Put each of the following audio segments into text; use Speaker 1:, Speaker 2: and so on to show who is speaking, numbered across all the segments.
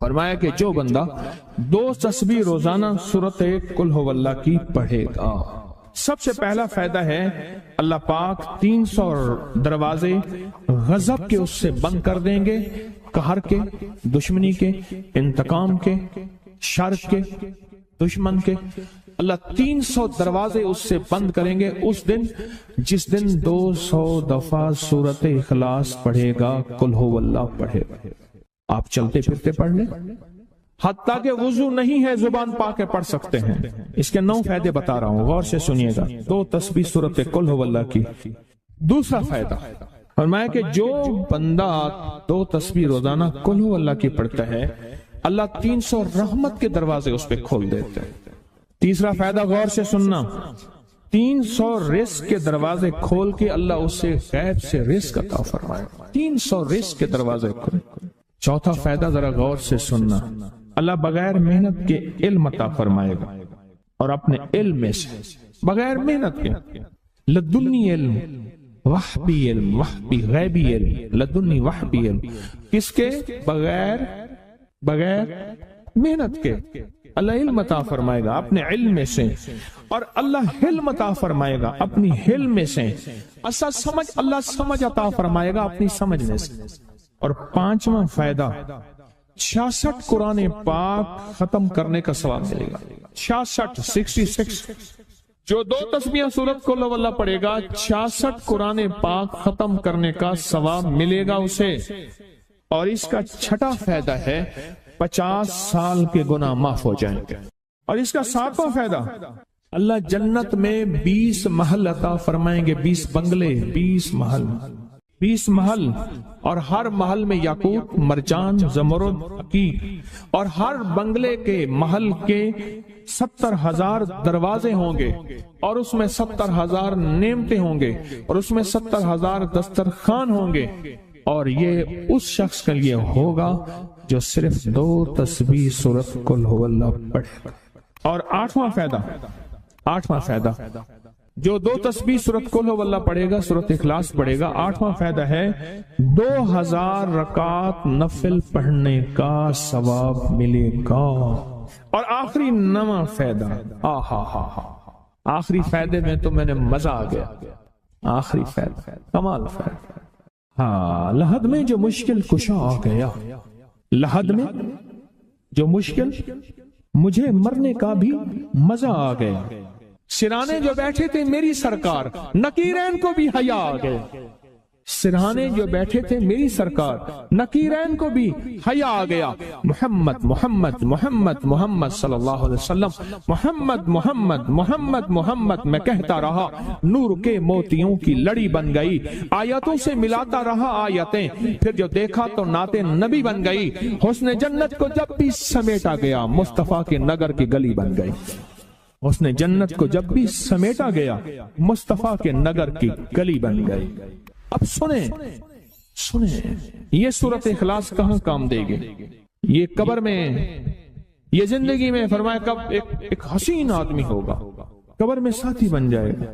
Speaker 1: فرمایا کہ جو بندہ 2 تسبیح روزانہ سورت قل ہو اللہ کی پڑھے گا، سب سے پہلا فائدہ ہے اللہ پاک 300 دروازے غضب کے اس سے بند کر دیں گے، قہر کے، دشمنی کے، انتقام کے، شر کے، دشمن کے۔ اللہ 300 دروازے اس سے بند کریں گے اس دن جس دن 200 دفعہ سورت اخلاص پڑھے گا، قل ہو اللہ پڑھے گا۔ آپ چلتے پھرتے پڑھ لیں، حتیٰ کہ وضو نہیں ہے زبان پاک کے پڑھ سکتے ہیں۔ اس کے 9 فائدے بتا رہا ہوں، غور سے سنیے گا۔ 2 تسبیح سورت قل ہو اللہ کی۔ دوسرا فائدہ فرمایا کہ جو بندہ 2 تسبیح روزانہ قل ہو اللہ کی پڑھتا ہے، اللہ 300 رحمت کے دروازے اس پہ کھول دیتے ہیں۔ تیسرا فائدہ غور سے سننا، 300 رزق کے دروازے کھول کے اللہ اس سے غیب سے رزق عطا فرمائے، 300 رزق کے دروازے کھول۔ چوتھا فائدہ ذرا غور سے سننا، اللہ بغیر محنت کے علم عطا فرمائے گا، اور اپنے علم میں سے بغیر محنت کے، لدنی علم، وحبی علم، وحبی غیبی علم، لدنی وحبی علم، کس کے؟ بغیر محنت کے اللہ علم عطا فرمائے گا اپنے علم میں سے، اور اللہ حلم عطا فرمائے گا اپنی حلم میں سے، اللہ سمجھ عطا فرمائے گا اپنی سمجھ میں سے۔ اور 5واں فائدہ 66 قرآن پاک ختم کرنے کا ثواب ملے گا۔ 66 جو 2 تسبیح سورت قل ہو اللہ پڑھے گا، 66 قرآن پاک ختم کرنے کا ثواب ملے گا اسے۔ اور اس کا 6واں فائدہ ہے 50 سال کے گناہ معاف ہو جائیں گے۔ اور اس کا 7واں فائدہ، اللہ جنت میں 20 محل عطا فرمائیں گے، 20 بنگلے، 20 محل، اور ہر محل میں یاقوت، مرجان، زمرد، عقیق، اور ہر بنگلے کے محل کے 70,000 دروازے ہوں گے، اور اس میں 70,000 نعمتیں ہوں گے، اور اس میں 70,000 دسترخوان ہوں گے، اور یہ اس شخص کے لیے ہوگا جو صرف 2 تسبیح سورت قل ہو اللہ پڑھے۔ اور 8واں فائدہ جو 2 تسبیح سورت قل ہو اللہ پڑھے گا، سورت اخلاص پڑھے گا، 8واں فائدہ ہے 2000 رکعت نفل پڑھنے کا ثواب ملے گا۔ اور آخری 9واں فائدہ، آخری فائدے میں تو میں نے مزہ آ گیا، آخری فائدہ کمال فائدہ۔ لحد میں جو مشکل کشا آ گیا، لحد میں جو مشکل، مجھے مرنے کا بھی مزہ آ گیا۔ سرہانے جو بیٹھے تھے میری سرکار، نکیرین کو بھی حیا آ گئے۔ سرہانے جو بیٹھے تھے میری سرکار، نکیرین کو بھی حیا آ گیا۔ محمد محمد محمد محمد صلی اللہ علیہ وسلم، محمد محمد محمد محمد میں کہتا رہا، نور کے موتیوں کی لڑی بن گئی، آیتوں سے ملاتا رہا آیتیں، پھر جو دیکھا تو نعت نبی بن گئی، حسن جنت کو جب بھی سمیٹا گیا، مصطفیٰ کے نگر کی گلی بن گئی۔ اس نے جنت کو جب بھی سمیٹا گیا، مصطفیٰ کے نگر کی گلی بن گئی۔ اب سنیں یہ سورت اخلاص کہاں کام دے گی؟ یہ قبر میں، یہ زندگی میں، فرمایا کب ایک حسین آدمی ہوگا، قبر میں ساتھی بن جائے گا،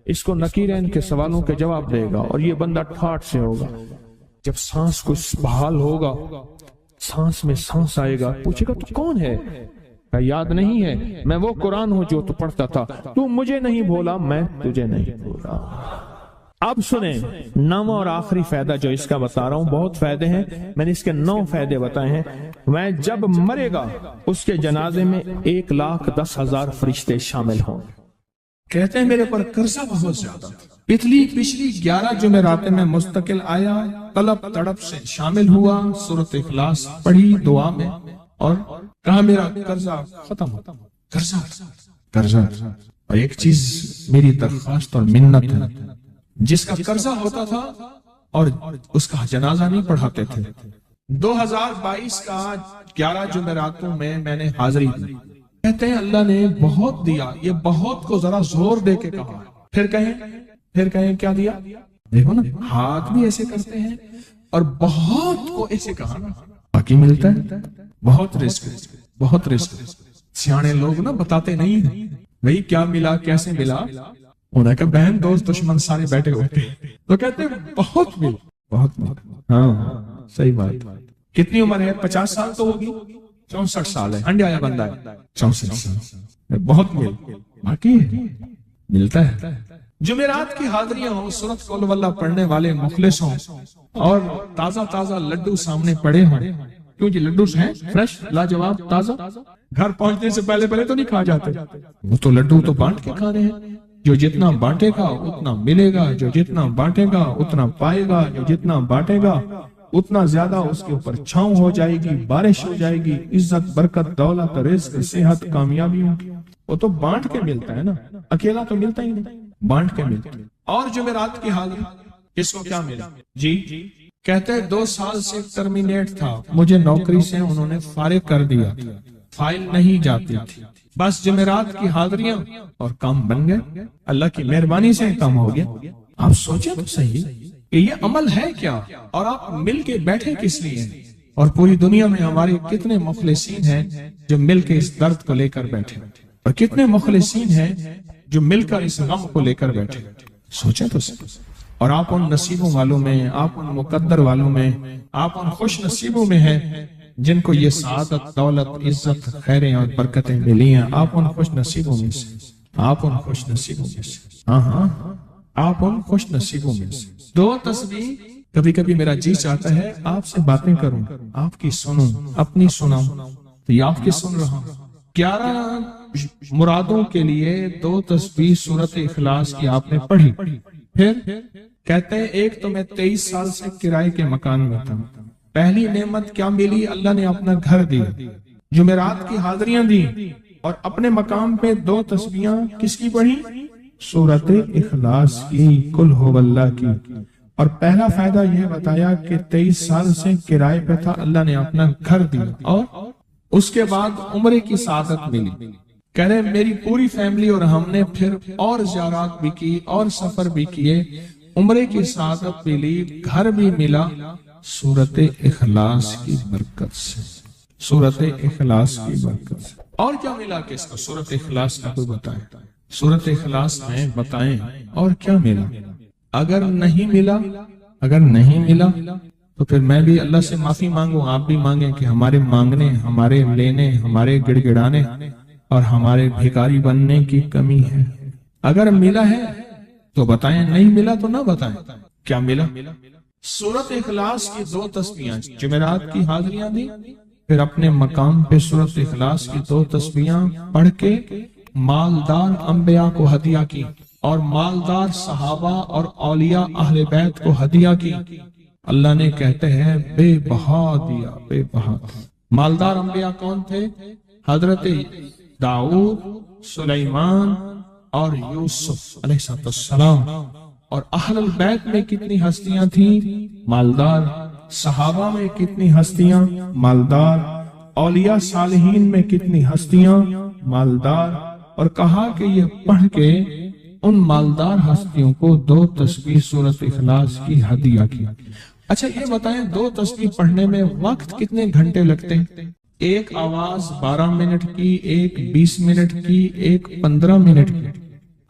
Speaker 1: اس کو نکیرین کے سوالوں کے جواب دے گا، اور یہ بندہ ٹھاٹ سے ہوگا۔ جب سانس کچھ بحال ہوگا، سانس میں سانس آئے گا، پوچھے گا تو کون ہے؟ یاد نہیں ہے، میں وہ قرآن ہوں جو تو پڑھتا تھا، تو مجھے نہیں بھولا، میں تجھے نہیں بھولا۔ اب سنیں 9واں اور آخری فائدہ جو اس کا بتا رہا ہوں، بہت فائدے ہیں، میں نے اس کے 9 فائدے بتائے ہیں۔ میں جب مرے گا اس کے جنازے میں 1,10,000 فرشتے شامل ہوں۔ کہتے ہیں میرے پر قرضہ بہت زیادہ، پچھلی 11 جمعراتیں میں مستقل آیا، طلب تڑپ سے شامل ہوا، سورت اخلاص پڑھی دعا میں، اور کہا میرا قرضہ ختم ہوتا، قرضہ۔ اور ایک چیز میری درخواست اور منت ہے، جس کا قرضہ ہوتا تھا اور اس کا جنازہ نہیں پڑھاتے تھے، 2022 کا 11 جمعراتوں میں نے حاضری دی۔ کہتے ہیں اللہ نے بہت دیا، یہ بہت کو ذرا زور دے کے کہا، پھر کہیں کیا دیا؟ دیکھو نا، ہاتھ بھی ایسے کرتے ہیں اور بہت کو ایسے کہا، باقی ملتا ہے، بہت رزق۔ سیانے لوگ نا بتاتے نہیں ہیں بھئی کیا ملا، کیسے ملا، انہیں کہ بہن دوست دشمن سارے بیٹھے ہوتے ہیں تو کہتے ہیں بہت مل۔ ہاں صحیح بات، کتنی عمر ہے؟ 50 سال تو ہوگی، 64 سال ہے، ہنڈے آیا بندہ ہے، 64 سال بہت باقی ہے، ملتا ہے۔ جمعرات کی حاضریاں ہوں، سورۃ قل ہو اللہ پڑھنے والے مخلص ہوں، اور تازہ تازہ لڈو سامنے پڑے ہوں، کیوں جی لڈو ہیں فریش لاجواب تازہ، گھر پہنچنے سے پہلے پہلے تو نہیں کھا جاتے، وہ تو لڈو تو بانٹ کے کھانے ہیں، جو جتنا بانٹے گا اتنا ملے گا، جو جتنا بانٹے گا اتنا پائے گا، جو جتنا بانٹے گا اتنا زیادہ اس کے اوپر چھاؤں ہو جائے گی، بارش ہو جائے گی، عزت برکت دولت رزق صحت کامیابیوں کی، وہ تو بانٹ کے ملتا ہے نا، اکیلا تو ملتا ہی نہیں، بانٹ کے ملتا ہے۔ اور جمعرات کی حاضری اس کو کیا ملا؟ جی کہتے ہیں 2 سال سے ٹرمینیٹ تھا، مجھے نوکری سے انہوں نے فارغ کر دیا تھا، فائل نہیں جاتی تھی، بس جمعرات کی حاضریاں اور کام بن گئے، اللہ کی مہربانی سے کام ہو گیا۔ آپ سوچیں تو صحیح کہ یہ عمل ہے کیا، اور آپ مل کے بیٹھے کس لیے ہیں، اور پوری دنیا میں ہمارے کتنے مخلصین ہیں جو مل کے اس درد کو لے کر بیٹھے، اور کتنے مخلصین ہیں جو مل کر اس غم کو لے کر بیٹھے، سوچیں تو صحیح۔ اور آپ ان نصیبوں والوں میں، آپ ان مقدر والوں میں، آپ ان خوش نصیبوں میں ہیں جن کو یہ سعادت دولت عزت خیریں اور برکتیں ملی ہیں، آپ ان خوش نصیبوں میں سے، آپ ان خوش نصیبوں میں سے، ہاں آپ ان خوش نصیبوں میں سے۔ 2 تسبیح کبھی کبھی میرا جی چاہتا ہے آپ سے باتیں کروں، آپ کی سنوں، اپنی سناؤں، تو یہ آپ کی سن رہا ہوں۔ 11 مرادوں کے لیے 2 تسبیح سورۃ اخلاص کی آپ نے پڑھی، پھر کہتے ہیں ایک تو میں 23 سال سے کرائے کے مکان میں تھا، پہلی نعمت کیا ملی؟ اللہ نے اپنا گھر دیا، جمعرات کی حاضریاں دی، اور اپنے مقام پہ 2 تسبیحاں کس کی پڑھی؟ سورۃ اخلاص کی، قل ہو اللہ کی۔ اور پہلا فائدہ یہ بتایا کہ 23 سال سے کرائے پہ تھا، اللہ نے اپنا گھر دیا، اور اس کے بعد عمرے کی سعادت ملی۔ کہہ رہے میری پوری فیملی اور ہم نے پھر اور زیارات بھی کی اور سفر بھی کیے، عمرے کی سعادت ملی، گھر بھی ملا، سورۃ اخلاص کی برکت سے، سورۃ اخلاص کی برکت سے۔ اور کیا ملا کس کو؟ سورۃ اخلاص کا کوئی بتائے، سورۃ اخلاص میں بتائیں اور کیا ملا؟ اگر نہیں ملا تو پھر میں بھی اللہ سے معافی مانگوں، آپ بھی مانگیں کہ ہمارے مانگنے، ہمارے لینے، ہمارے گڑ گڑانے اور ہمارے بھکاری بننے کی کمی ہے۔ اگر ملا ہے تو بتائیں، نہیں ملا تو نہ بتائیں کیا ملا۔ سورۃ اخلاص کی 2 تسبیحاں، جمعرات کی حاضریاں دی، پھر اپنے مقام پہ سورۃ اخلاص کی 2 تسبیحاں پڑھ کے مالدار انبیاء کو ہدیہ کی، اور مالدار صحابہ اور اولیاء اہل بیت کو ہدیہ کی۔ اللہ نے کہتے ہیں بے بہا دیا، بے بہا۔ مالدار انبیاء کون تھے؟ حضرت داؤد، سلیمان اور یوسف علیہ السلام۔ اور اہل البیت میں کتنی ہستیاں تھیں؟ مالدار۔ صحابہ میں کتنی ہستیاں؟ مالدار۔ اولیاء صالحین میں کتنی ہستیاں؟ مالدار۔ اور کہا کہ یہ پڑھ کے ان مالدار ہستیوں کو 2 تسبیح سورۃ اخلاص کی ہدیہ کی۔ اچھا یہ بتائیں 2 تسبیح پڑھنے میں وقت کتنے گھنٹے لگتے ہیں؟ ایک آواز 12 منٹ کی، ایک 20 منٹ کی، ایک 15 منٹ کی۔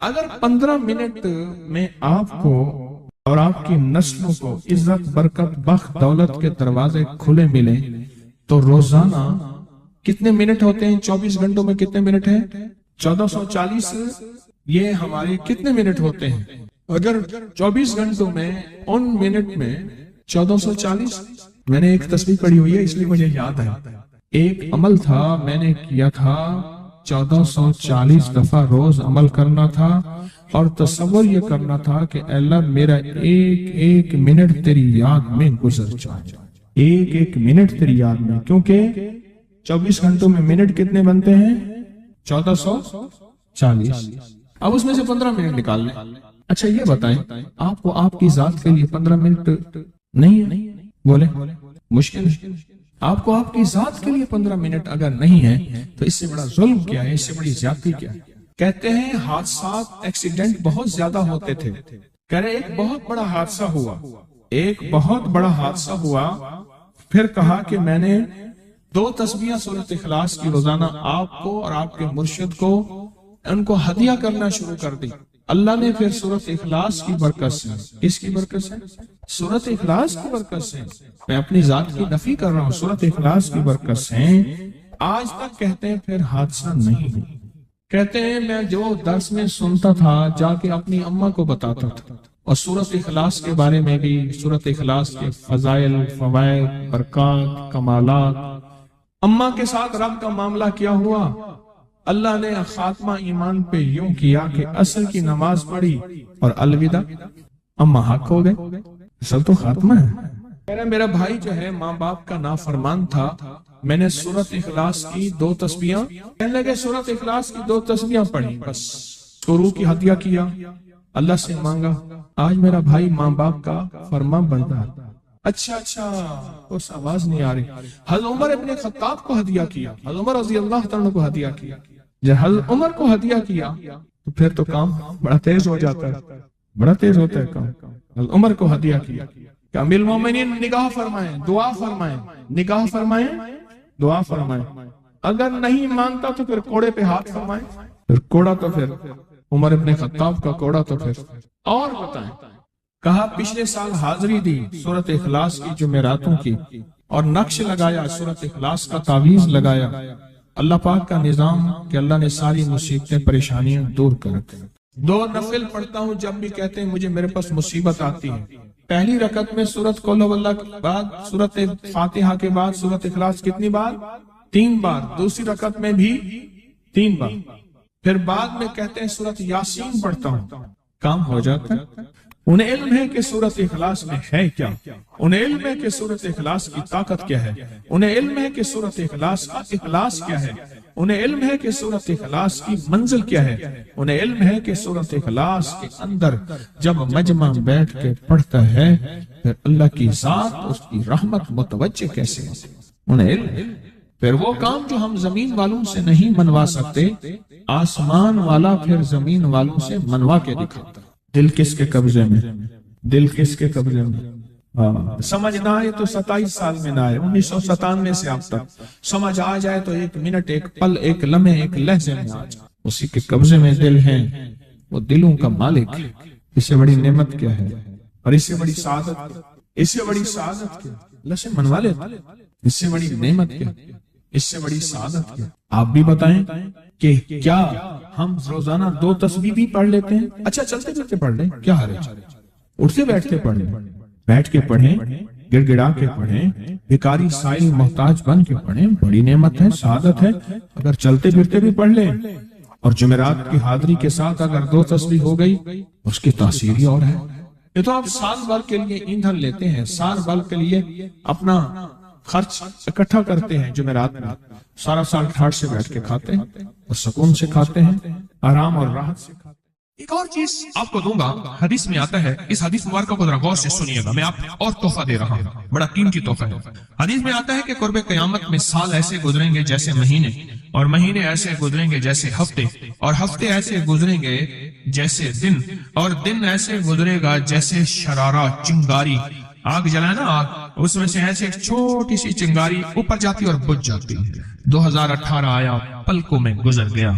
Speaker 1: اگر 15 منٹ میں آپ کو اور آپ کی نسلوں کو عزت برکت بخت دولت کے دروازے کھلے ملیں تو روزانہ کتنے منٹ ہوتے ہیں؟ 24 گھنٹوں میں کتنے منٹ ہیں؟ 1440۔ یہ ہمارے کتنے منٹ ہوتے ہیں؟ اگر 24 گھنٹوں میں ان منٹ میں 1440، میں نے ایک تسبیح پڑھی ہوئی ہے اس لیے مجھے یاد ہے، ایک عمل تھا میں نے کیا تھا، 1440 دفعہ روز عمل کرنا تھا، اور تصور یہ کرنا تھا کہ اے اللہ میرا ایک ایک منٹ تیری یاد میں گزر جائے، ایک ایک منٹ تیری یاد میں، کیونکہ 24 گھنٹوں میں منٹ کتنے بنتے ہیں؟ 1440۔ اب اس میں سے 15 منٹ نکال لیں۔ اچھا یہ بتائیں آپ کو آپ کی ذات کے لیے 15 منٹ نہیں ہے؟ بولے مشکل ہے۔ آپ کو آپ کی ذات کے لیے 15 منٹ اگر نہیں ہے تو اس سے بڑا ظلم کیا ہے، اس سے بڑی زیادتی کیا ہے؟ کہتے ہیں حادثات ایکسیڈنٹ بہت زیادہ ہوتے تھے، کہہ رہے ایک بہت بڑا حادثہ ہوا، ایک بہت بڑا حادثہ ہوا، پھر کہا کہ میں نے 2 تسبیحاں سورۃ اخلاص کی روزانہ آپ کو اور آپ کے مرشد کو ان کو ہدیہ کرنا شروع کر دی۔ اللہ نے پھر سورۃ اخلاص کی برکت سے، اس کی برکت سے، سورۃ اخلاص کی برکت سے، میں اپنی ذات کی نفی کر رہا ہوں، سورۃ اخلاص کی برکت سے آج تک کہتے ہیں پھر حادثہ نہیں ہوا۔ کہتے ہیں میں جو درس میں سنتا تھا جا کے اپنی اماں کو بتاتا تھا، اور سورۃ اخلاص کے بارے میں بھی، سورۃ اخلاص کے فضائل، فوائد، برکات، کمالات، اماں کے ساتھ رب کا معاملہ کیا ہوا۔ اللہ نے خاتمہ ایمان پہ یوں کیا کہ عصر کی نماز پڑھی اور الوداع، اماں حق ہو گئے، اصل تو خاتمہ ہے۔ میرا بھائی جو ہے ماں باپ کا نافرمان تھا، میں نے سورۃ اخلاص کی 2 تسبیحاں، کہنے لگے سورۃ اخلاص کی 2 تسبیحاں پڑھی، بس شروع کی ہدیہ کیا، اللہ سے مانگا، آج میرا بھائی ماں باپ کا فرما بردار۔ اچھا اس آواز نہیں آ رہی۔ حضرت عمر ابن خطاب کو ہدیہ کیا، حضرت عمر رضی اللہ تعالیٰ کو ہدیہ کیا، جب حضرت عمر کو ہدیہ کیا تو پھر تو کام بڑا تیز ہو جاتا ہے، بڑا تیز ہوتا ہے کام۔ حضرت عمر کو ہدیہ کیا کہ امیر المومنین نگاہ فرمائیں، دعا فرمائیں، نگاہ فرمائیں، دعا فرمائیں، اگر نہیں مانتا تو پھر کوڑے پہ ہاتھ فرمائیں، پھر کوڑا تو پھر عمر ابن خطاب کا کوڑا تو پھر اور بتائیں۔ کہا پچھلے سال حاضری دی سورۃ اخلاص کی جمعراتوں کی، اور نقش لگایا سورۃ اخلاص کا، تعویذ لگایا، اللہ پاک کا نظام کہ اللہ نے ساری مصیبتیں پریشانیاں دور کر رکھی۔ 2 نفل پڑھتا ہوں جب بھی کہتے ہیں مجھے میرے پاس مصیبت آتی ہے۔ پہلی رکعت میں سورۃ قل هو اللہ کے بعد، سورۃ فاتحہ کے بعد سورۃ اخلاص کتنی بار؟ 3 بار۔ دوسری رکعت میں بھی 3 بار۔ پھر بعد میں کہتے ہیں سورۃ یاسین پڑھتا ہوں، کام ہو جاتا ہے۔ انہیں علم ہے کہ سورۃ اخلاص میں ہے کیا، انہیں علم ہے کہ سورۃ اخلاص کی طاقت کیا ہے، انہیں علم ہے کہ سورۃ اخلاص کا اخلاص کیا ہے، انہیں علم ہے کہ سورۃ اخلاص کی منزل کیا ہے، انہیں علم ہے کہ سورۃ اخلاص کے اندر جب مجمع بیٹھ کے پڑھتا ہے پھر اللہ کی ذات، اس کی رحمت متوجہ کیسے ہے، انہیں علم۔ پھر وہ کام جو ہم زمین والوں سے نہیں منوا سکتے، آسمان والا پھر زمین والوں سے منوا کے دکھاتا۔ دل کس کے قبضے میں، دل کس کے قبضے میں، سمجھ نہ آئے تو 27 سال میں نہ آئے، 1997 سے اب تک سمجھ آ جائے تو 1 منٹ، 1 پل، 1 لمحے، 1 لہجے میں آ جائے، اسی کے قبضے میں دل ہیں، وہ دلوں کا مالک۔ اس سے بڑی نعمت کیا ہے، اور اس سے بڑی سعادت، اس سے بڑی سعادت کیا، اللہ سے منوا لے، اس سے بڑی نعمت کیا، اس سے بڑی سعادت کیا۔ آپ بھی بتائیں کہ کیا ہم روزانہ 2 تسبیح بھی پڑھ لیتے ہیں؟ اچھا چلتے پھرتے پڑھ لیں، کیا حرج، اٹھتے بیٹھتے پڑھ لیں، بیٹھ کے پڑھیں، گڑ گڑا کے پڑھیں، بھکاری سائل محتاج بن کے پڑھیں، بڑی نعمت ہے، سعادت ہے۔ اگر چلتے پھرتے بھی پڑھ لیں، اور جمعرات کی حاضری کے ساتھ اگر 2 تسبیح ہو گئی، اس کی تاثیر ہی اور ہے۔ یہ تو آپ سال بھر کے لیے ایندھن لیتے ہیں، سال بھر کے لیے اپنا خرچ اکٹھا کرتے ہیں، جمعرات میں سارا سال ٹھاٹ سے بیٹھ کے کھاتے ہیں، اور سکون سے کھاتے ہیں، آرام اور راحت سے کھاتے ہیں۔ ایک اور چیز آپ کو دوں گا، حدیث میں آتا ہے، اس حدیث مبارکہ کو ذرا غور سے سنیے گا، میں آپ اور تحفہ دے رہا ہوں، بڑا قیمتی تحفہ ہے۔ حدیث میں آتا ہے کہ قرب قیامت میں سال ایسے گزریں گے جیسے مہینے، اور مہینے ایسے گزریں گے جیسے ہفتے، اور ہفتے ایسے گزریں گے جیسے دن، اور دن ایسے گزرے گا جیسے شرارہ، چنگاری، آگ جلائے نا آگ، اس میں سے ایسے ایک چھوٹی سی چنگاری اوپر جاتی اور بجھ جاتی۔ 2018 آیا، پلکوں میں گزر گیا،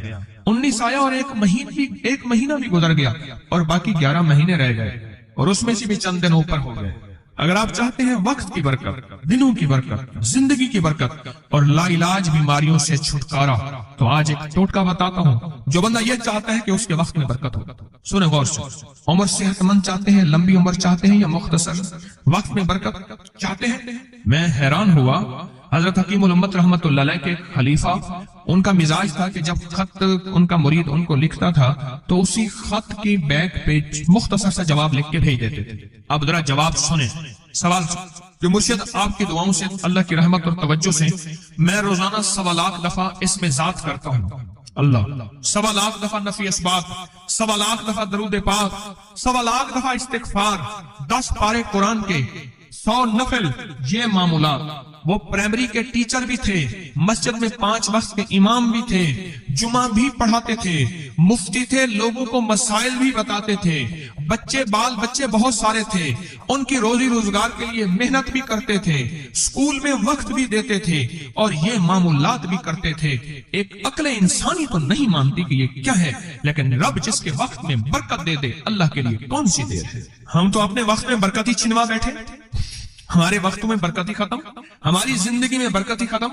Speaker 1: 19 آیا اور ایک مہینہ بھی گزر گیا، اور باقی 11 مہینے رہ گئے، اور اس میں سے بھی چند دن اوپر ہو گئے۔ اگر آپ چاہتے ہیں وقت کی برکت، دنوں کی برکت، زندگی کی برکت اور لا علاج بیماریوں سے چھٹکارا، تو آج ایک ٹوٹکا بتاتا ہوں۔ جو بندہ یہ چاہتا ہے کہ اس کے وقت میں برکت ہو، سنیں غور سے، عمر صحت مند چاہتے ہیں، لمبی عمر چاہتے ہیں، یا مختصر وقت میں برکت چاہتے ہیں؟ میں حیران ہوا، حضرت حکیم الامت رحمت اللہ علیہ کے خلیفہ، ان کا مزاج تھا کہ جب خط ان کا مرید ان کو لکھتا تھا تو اسی خط کی بیک پہ مختصر سا جواب لکھ کے بھیج دیتے تھے۔ اب ذرا جواب سنیں، سوال جو مرشد آپ کی دعاؤں سے، اللہ کی رحمت اور توجہ سے میں روزانہ 1.25 لاکھ دفعہ اس میں ذات کرتا ہوں، اللہ 1.25 لاکھ دفعہ نفی اسبات، 1.25 لاکھ دفعہ درود پاک، 1.25 لاکھ دفعہ استغفار، 10 پارے قرآن کے، 100 نفل، یہ معمولات وہ پرائمری کے ٹیچر بھی تھے، مسجد میں 5 وقت کے امام بھی تھے، جمعہ بھی پڑھاتے تھے، مفتی تھے، لوگوں کو مسائل بھی بتاتے تھے، بال بچے بہت سارے تھے، ان کی روزی روزگار کے لیے محنت بھی کرتے تھے، اسکول میں وقت بھی دیتے تھے اور یہ معمولات بھی کرتے تھے۔ ایک عقل انسانی تو نہیں مانتی کہ یہ کیا ہے، لیکن رب جس کے وقت میں برکت دے دے، اللہ کے لیے کون سی دیر ہے۔ ہم تو اپنے وقت میں برکت ہی چھنوا بیٹھے، ہمارے وقتوں میں برکت ہی ختم، ہماری زندگی میں برکت ہی ختم،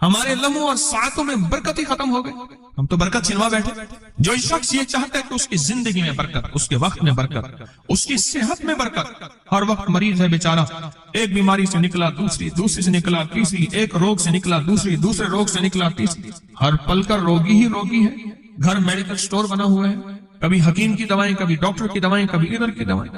Speaker 1: ہمارے لمحوں اور ساعتوں میں برکت ہی ختم ہو گئی، ہم تو برکت چھنوا بیٹھے۔ جو شخص یہ چاہتا ہے کہ اس کی زندگی میں برکت، اس کے وقت میں برکت، اس کی صحت میں برکت، ہر وقت مریض ہے بیچارہ، ایک بیماری سے نکلا دوسری سے نکلا تیسری، ایک روگ سے نکلا دوسرے روگ سے نکلا تیسری، ہر پل کا روگی ہی روگی ہے۔ گھر میڈیکل سٹور بنا ہوا ہے، کبھی حکیم کی دوائیں، کبھی ڈاکٹر کی دوائیں، کبھی ادھر کی دوائیں۔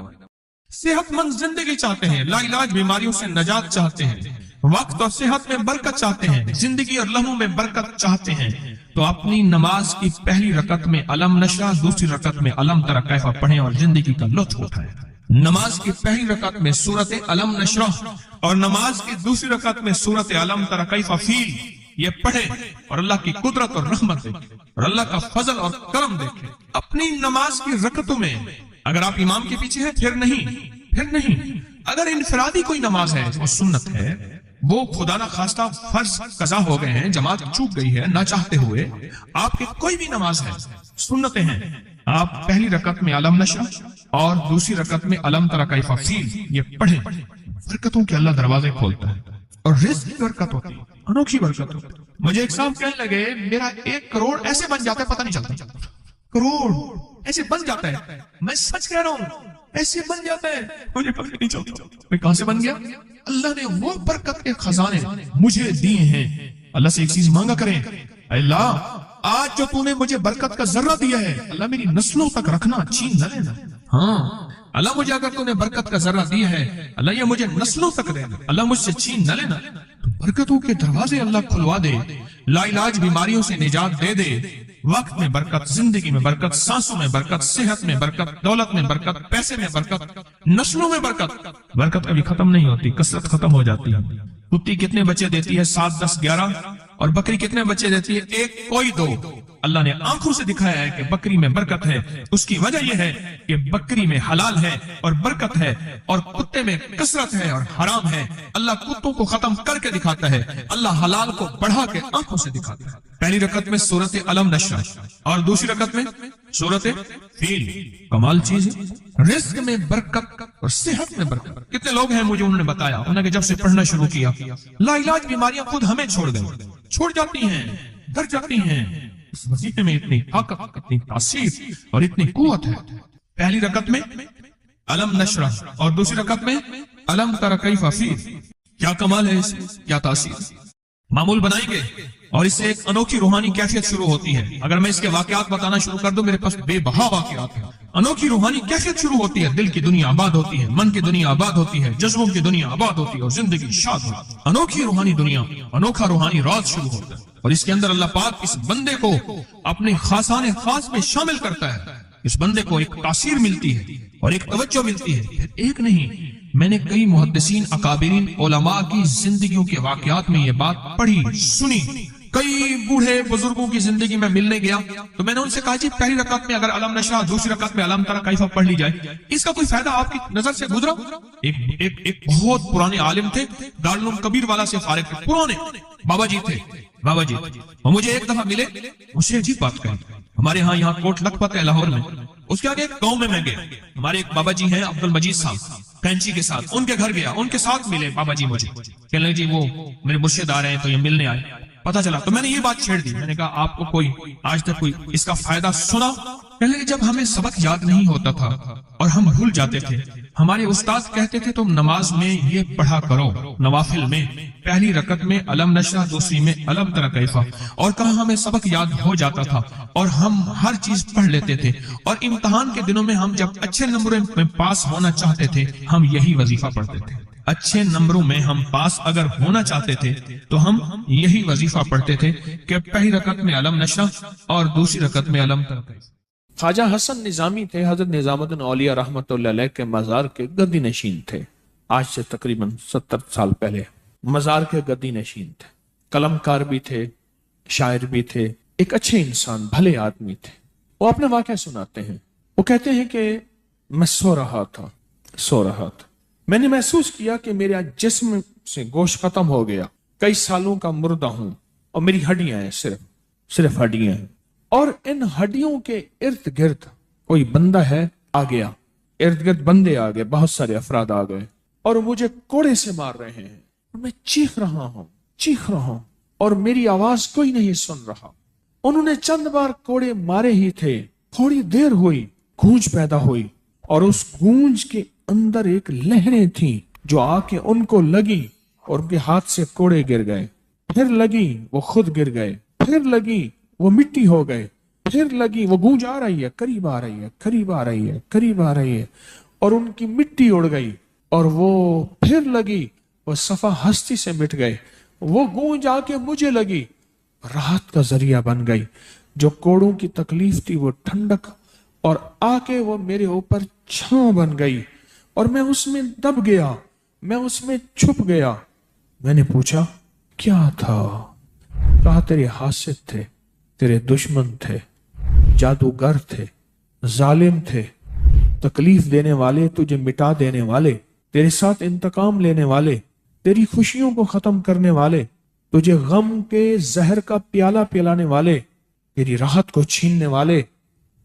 Speaker 1: صحت مند زندگی چاہتے ہیں، لا علاج بیماریوں سے نجات چاہتے ہیں، وقت اور صحت میں برکت چاہتے ہیں، زندگی اور لمحوں میں برکت چاہتے ہیں، تو اپنی نماز کی پہلی رکعت میں علم نشرح، دوسری رکعت میں علم تری کیف پڑھیں اور زندگی کا لطف اٹھائیں۔ نماز کی پہلی رکعت میں سورت علم نشرح اور نماز کی دوسری رکعت میں سورت علم تری کیف فیل یہ پڑھیں اور اللہ کی قدرت اور رحمت دیکھیں اور اللہ کا فضل اور کرم دیکھیں۔ اپنی نماز کی رکعتوں میں اگر آپ امام کے پیچھے ہیں پھر نہیں، اگر انفرادی کوئی نماز ہے، وہ سنت ہے، وہ خدا نہ خواستہ فرض قضا ہو گئے ہیں، جماعت چوک گئی ہے نہ چاہتے ہوئے، آپ کی کوئی بھی نماز ہے، سنتیں ہیں، آپ پہلی رکعت میں علم نشرح اور دوسری رکعت میں علم تری کیف فیل یہ پڑھیں، برکتوں کے اللہ دروازے کھولتا ہے اور رزق کی برکت ہوتی ہے، انوکھی برکت ہوتی ہے۔ مجھے ایک صاحب کہنے لگے میرا 1 کروڑ ایسے بن جاتا ہے، پتہ نہیں چلتا، کروڑ ایسے بن جاتا ہے، میں سچ کہہ رہا ہوں ایسے بن جاتا ہے، مجھے پتہ نہیں چلتا میں کہاں سے بن گیا۔ اللہ نے وہ برکت کے خزانے مجھے دیے ہیں۔ اللہ سے ایک چیز مانگا کریں، اللہ آج جو تو نے مجھے برکت کا ذرہ دیا ہے، اللہ میری نسلوں تک رکھنا، چھین نہ لینا۔ ہاں اللہ مجھے اگر تو نے برکت کا ذرہ دیا ہے، اللہ یہ مجھے نسلوں تک دینا، اللہ مجھ سے چھین نہ لینا۔ برکتوں کے دروازے اللہ کھلوا دے، لا علاج بیماریوں سے نجات دے دے، وقت میں برکت، زندگی میں برکت، سانسوں میں برکت، صحت میں برکت، دولت میں برکت، پیسے میں برکت، نسلوں میں برکت۔ برکت کبھی ختم نہیں ہوتی، کثرت ختم ہو جاتی ہے۔ کتی کتنے بچے دیتی ہے؟ 7 10 11، اور بکری کتنے بچے دیتی ہے؟ 1 کوئی 2۔ اللہ نے آنکھوں سے دکھایا ہے کہ بکری میں برکت ہے، اس کی وجہ یہ ہے کہ بکری میں حلال ہے اور برکت ہے، اور کتے میں کثرت ہے اور حرام ہے۔ اللہ کتوں کو ختم کر کے دکھاتا ہے، اللہ حلال کو بڑھا کے آنکھوں سے دکھاتا ہے۔ پہلی رکعت میں سورت علم نشرح اور دوسری رکعت میں سورت فیل، کمال چیز ہے۔ رزق میں برکت اور صحت میں برکت۔ کتنے لوگ ہیں مجھے انہوں نے بتایا، انہوں نے جب سے پڑھنا شروع کیا لا علاج بیماریاں خود ہمیں چھوڑ جاتی ہیں، ڈر جاتی ہیں۔ اس وظیفے میں اتنی طاقت، اتنی تاثیر اور اتنی قوت ہے۔ پہلی رکعت میں علم نشرح اور دوسری رکعت میں علم تری کیف فیل، کیا کمال ہے، اس کیا تاثیر۔ معمول بنائیں گے اور اس سے ایک انوکھی روحانی کیفیت شروع ہوتی ہے۔ اگر میں اس کے واقعات بتانا شروع کر دوں، میرے پاس بے بہا واقعات ہیں۔ انوکھی روحانی کیفیت شروع ہوتی ہے، دل کی دنیا آباد ہوتی ہے، من کی دنیا آباد ہوتی ہے، جذبوں کی دنیا آباد ہوتی ہے اور زندگی شاد ہوتی ہے۔ انوکھی روحانی دنیا، انوکھا روحانی راز شروع ہوتا ہے، اور اس کے اندر اللہ پاک اس بندے کو اپنے خاصان خاص میں شامل کرتا ہے۔ اس بندے کو ایک تاثیر ملتی ہے اور ایک توجہ ملتی ہے۔ پھر ایک نہیں، میں نے کئی محدثین، اکابرین، علماء کی زندگیوں کے واقعات میں یہ بات پڑھی، سنی۔ کئی بوڑھے بزرگوں کی زندگی میں ملنے گیا تو میں نے ان سے کہا جی پہلی رکعت میں اگر علم نشرح، دوسری رکعت میں علم تری کیف پڑھ لی جائے، اس کا کوئی فائدہ آپ کی نظر سے گزرا؟ ایک بہت پرانے عالم تھے، دارالعلوم کبیر والا سے فارغ تھے، پرانے بابا جی تھے، بابا جی۔ وہ مجھے ایک دفعہ ملے، مجھ سے عجیب بات کہی۔ ہمارے ہاں یہاں کوٹ لکھپت ہے لاہور میں، اس کے آگے ایک گاؤں میں گیا، ہمارے ایک بابا جی ہیں عبد المجید صاحب، کینچی کے ساتھ ان کے گھر گیا، ان کے ساتھ ملے بابا جی مجھے، کہنے لگے جی وہ میرے مرشد آ رہے ہیں تو یہ ملنے آئے۔ پتا چلا تو میں نے یہ بات چھیڑ دی، میں نے کہا آپ کو کوئی آج تک کوئی اس کا فائدہ سنا؟ کہنے لگے جب ہمیں سبق یاد نہیں ہوتا تھا اور ہم بھول جاتے تھے، ہمارے استاد کہتے تھے تم نماز میں یہ پڑھا کرو، نوافل میں پہلی رکعت میں علم نشرح، دوسری میں علم تری کیف، اور کہا ہمیں سبق یاد ہو جاتا تھا اور ہم ہر چیز پڑھ لیتے تھے، اور امتحان کے دنوں میں ہم جب اچھے نمبروں میں پاس ہونا چاہتے تھے ہم یہی وظیفہ پڑھتے تھے۔ اچھے نمبروں میں ہم پاس اگر ہونا چاہتے تھے تو ہم یہی وظیفہ پڑھتے تھے کہ پہلی رکعت میں علم نشرح اور دوسری رکعت میں علم تری کیف۔ خواجہ حسن نظامی تھے، حضرت نظام الدین اولیاء رحمۃ اللہ علیہ کے مزار کے گدی نشین تھے، آج سے تقریباً 70 سال پہلے مزار کے گدی نشین تھے، قلم کار بھی تھے، شاعر بھی تھے، ایک اچھے انسان، بھلے آدمی تھے۔ وہ اپنے واقعہ سناتے ہیں۔ وہ کہتے ہیں کہ میں سو رہا تھا، میں نے محسوس کیا کہ میرے جسم سے گوشت ختم ہو گیا، کئی سالوں کا مردہ ہوں، اور میری ہڈیاں ہیں، صرف ہڈیاں ہیں، اور ان ہڈیوں کے ارد گرد کوئی بندہ ہے آ گیا، ارد گرد بندے آ گئے، بہت سارے افراد آ گئے، اور مجھے کوڑے سے مار رہے ہیں، اور میں چیخ رہا ہوں اور میری آواز کوئی نہیں سن رہا۔ انہوں نے چند بار کوڑے مارے ہی تھے، تھوڑی دیر ہوئی، گونج پیدا ہوئی، اور اس گونج کے اندر ایک لہریں تھیں جو آ کے ان کو لگی اور ان کے ہاتھ سے کوڑے گر گئے، پھر لگی وہ خود گر گئے، پھر لگی وہ مٹی ہو گئے، پھر لگی وہ گونج آ رہی ہے، قریب آ رہی ہے، اور ان کی مٹی اڑ گئی، اور وہ پھر لگی وہ صفا ہستی سے مٹ گئے، وہ گونج آ کے مجھے لگی، راحت کا ذریعہ بن گئی، جو کوڑوں کی تکلیف تھی وہ ٹھنڈک، اور آ کے وہ میرے اوپر چھاؤں بن گئی، اور میں اس میں دب گیا، میں اس میں چھپ گیا۔ میں نے پوچھا کیا تھا؟ کہا تیرے حاسد تھے، تیرے دشمن تھے، جادوگر تھے، ظالم تھے، تکلیف دینے والے، تجھے مٹا دینے والے، تیرے ساتھ انتقام لینے والے، تیری خوشیوں کو ختم کرنے والے، تجھے غم کے زہر کا پیالہ پلانے والے، تیری راحت کو چھیننے والے،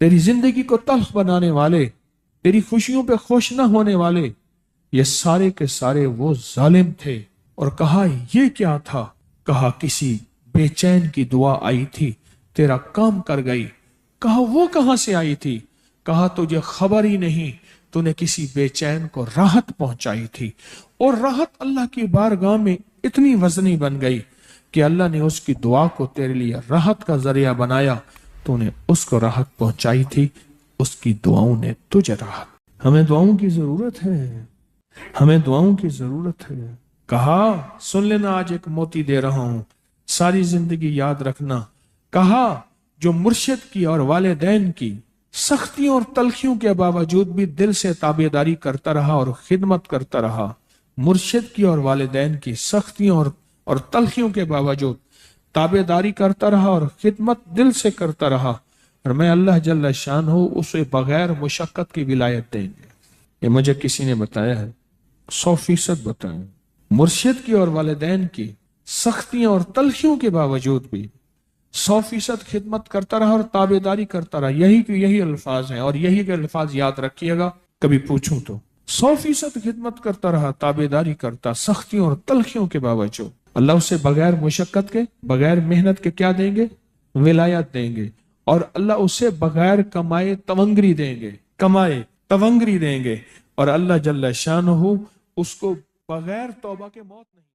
Speaker 1: تیری زندگی کو تلخ بنانے والے، تیری خوشیوں پہ خوش نہ ہونے والے، یہ سارے کے سارے وہ ظالم تھے۔ اور کہا یہ کیا تھا؟ کہا کسی بے چین کی دعا آئی تھی، تیرا کام کر گئی۔ کہا وہ کہاں سے آئی تھی؟ کہا تجھے خبر ہی نہیں، تو نے کسی بے چین کو راحت پہنچائی تھی، اور راحت اللہ کی بارگاہ میں اتنی وزنی بن گئی کہ اللہ نے اس کی دعا کو تیرے لیے راحت کا ذریعہ بنایا، تو نے اس کو راحت پہنچائی تھی، اس کی دعاؤں نے تجھے راحت۔ ہمیں دعاؤں کی ضرورت ہے، کہا سن لینا، آج ایک موتی دے رہا ہوں، ساری زندگی یاد رکھنا۔ کہا جو مرشد کی اور والدین کی سختیوں اور تلخیوں کے باوجود بھی دل سے تابعداری کرتا رہا اور خدمت کرتا رہا، مرشد کی اور والدین کی سختیوں اور تلخیوں کے باوجود تابعداری کرتا رہا اور خدمت دل سے کرتا رہا، اور میں اللہ جل شانہ اسے بغیر مشقت کی ولایت دیں گے۔ یہ مجھے کسی نے بتایا ہے، 100% بتایا۔ مرشد کی اور والدین کی سختیاں اور تلخیوں کے باوجود بھی 100% خدمت کرتا رہا اور تابعداری کرتا رہا۔ یہی الفاظ ہیں، اور یہی کے الفاظ یاد رکھیے گا کبھی پوچھوں تو۔ 100% خدمت کرتا رہا، تابعداری کرتا، سختیوں اور تلخیوں کے باوجود۔ اللہ اسے بغیر مشقت کے، بغیر محنت کے کیا دیں گے؟ ولایت دیں گے، اور اللہ اسے بغیر کمائے تونگری دیں گے، اور اللہ جل شانہ اس کو بغیر توبہ کے موت نہیں